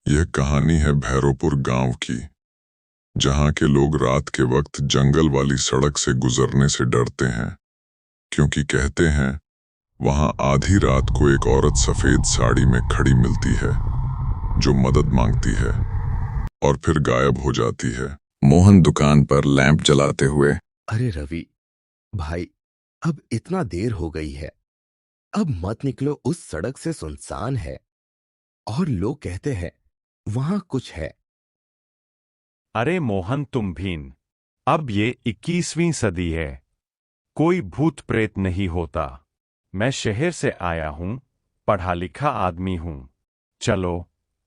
यह कहानी है भैरोपुर गांव की, जहां के लोग रात के वक्त जंगल वाली सड़क से गुजरने से डरते हैं, क्योंकि कहते हैं वहां आधी रात को एक औरत सफेद साड़ी में खड़ी मिलती है, जो मदद मांगती है और फिर गायब हो जाती है। मोहन दुकान पर लैंप जलाते हुए, अरे रवि भाई, अब इतना देर हो गई है, अब मत निकलो। उस सड़क से सुनसान है और लोग कहते हैं वहां कुछ है। अरे मोहन तुम भीन, अब ये 21वीं सदी है, कोई भूत प्रेत नहीं होता। मैं शहर से आया हूं, पढ़ा लिखा आदमी हूं। चलो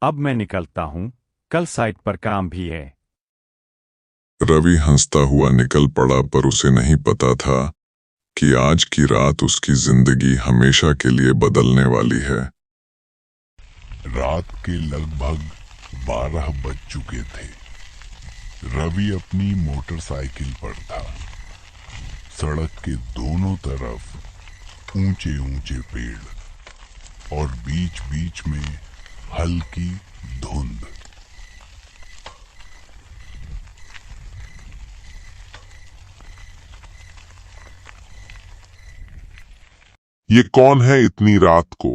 अब मैं निकलता हूं, कल साइट पर काम भी है। रवि हंसता हुआ निकल पड़ा, पर उसे नहीं पता था कि आज की रात उसकी जिंदगी हमेशा के लिए बदलने वाली है। रात के लगभग 12 बज चुके थे। रवि अपनी मोटरसाइकिल पर था। सड़क के दोनों तरफ ऊंचे ऊंचे पेड़ और बीच बीच में हल्की धुंध। ये कौन है इतनी रात को?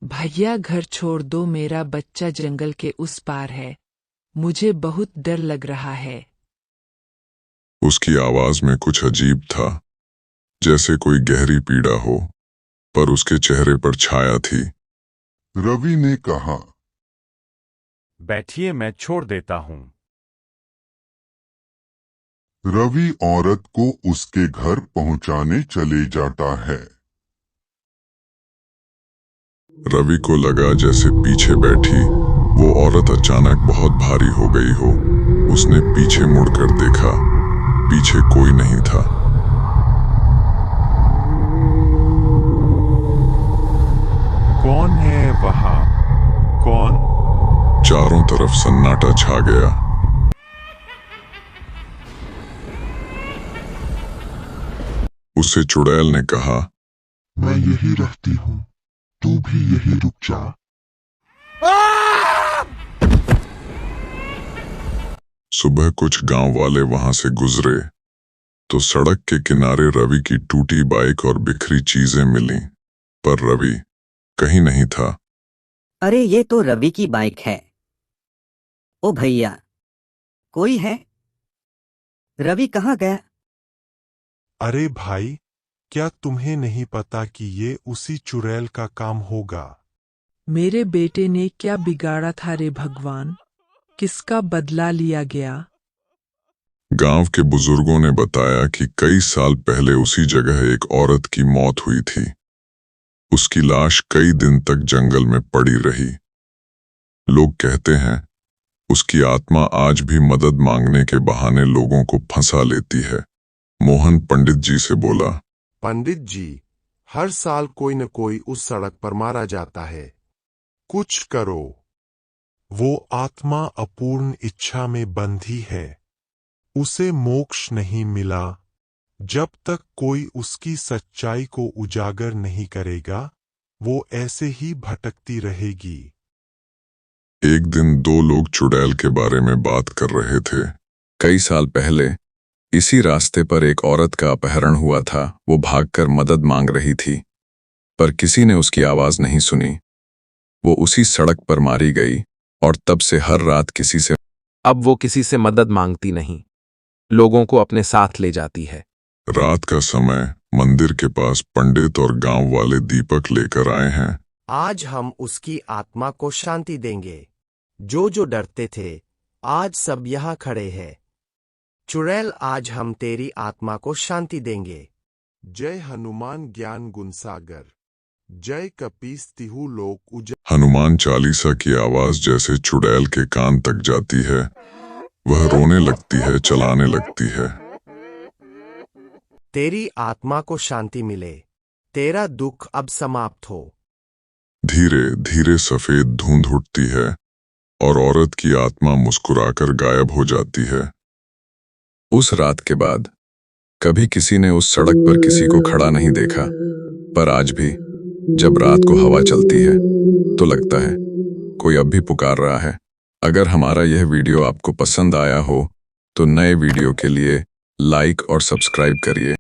भैया घर छोड़ दो, मेरा बच्चा जंगल के उस पार है, मुझे बहुत डर लग रहा है। उसकी आवाज में कुछ अजीब था, जैसे कोई गहरी पीड़ा हो, पर उसके चेहरे पर छाया थी। रवि ने कहा, बैठिए, मैं छोड़ देता हूं। रवि औरत को उसके घर पहुंचाने चले जाता है। रवि को लगा जैसे पीछे बैठी वो औरत अचानक बहुत भारी हो गई हो। उसने पीछे मुड़कर देखा, पीछे कोई नहीं था। कौन है वहां? कौन? चारों तरफ सन्नाटा छा गया। उसे चुड़ैल ने कहा, मैं यही रहती हूँ, तू भी यही रुक जा। सुबह कुछ गांव वाले वहां से गुजरे तो सड़क के किनारे रवि की टूटी बाइक और बिखरी चीजें मिलीं, पर रवि कहीं नहीं था। अरे ये तो रवि की बाइक है। ओ भैया, कोई है? रवि कहाँ गया? अरे भाई, क्या तुम्हें नहीं पता कि ये उसी चुड़ैल का काम होगा? मेरे बेटे ने क्या बिगाड़ा था रे भगवान, किसका बदला लिया गया? गांव के बुजुर्गों ने बताया कि कई साल पहले उसी जगह एक औरत की मौत हुई थी। उसकी लाश कई दिन तक जंगल में पड़ी रही। लोग कहते हैं उसकी आत्मा आज भी मदद मांगने के बहाने लोगों को फंसा लेती है। मोहन पंडित जी से बोला, पंडित जी, हर साल कोई न कोई उस सड़क पर मारा जाता है, कुछ करो। वो आत्मा अपूर्ण इच्छा में बंधी है, उसे मोक्ष नहीं मिला। जब तक कोई उसकी सच्चाई को उजागर नहीं करेगा, वो ऐसे ही भटकती रहेगी। एक दिन दो लोग चुड़ैल के बारे में बात कर रहे थे। कई साल पहले इसी रास्ते पर एक औरत का अपहरण हुआ था। वो भागकर मदद मांग रही थी, पर किसी ने उसकी आवाज नहीं सुनी। वो उसी सड़क पर मारी गई और तब से हर रात किसी से अब वो किसी से मदद मांगती नहीं, लोगों को अपने साथ ले जाती है। रात का समय मंदिर के पास पंडित और गांव वाले दीपक लेकर आए हैं। आज हम उसकी आत्मा को शांति देंगे। जो जो डरते थे, आज सब यहाँ खड़े हैं। चुड़ैल, आज हम तेरी आत्मा को शांति देंगे। जय हनुमान ज्ञान गुण सागर, जय कपीस तिहु लोक उज। हनुमान चालीसा की आवाज जैसे चुड़ैल के कान तक जाती है। वह रोने लगती है, चलाने लगती है। तेरी आत्मा को शांति मिले, तेरा दुख अब समाप्त हो। धीरे धीरे सफेद धुंध उठती है और औरत की आत्मा मुस्कुराकर गायब हो जाती है। उस रात के बाद कभी किसी ने उस सड़क पर किसी को खड़ा नहीं देखा, पर आज भी जब रात को हवा चलती है तो लगता है कोई अब भी पुकार रहा है। अगर हमारा यह वीडियो आपको पसंद आया हो तो नए वीडियो के लिए लाइक और सब्सक्राइब करिए।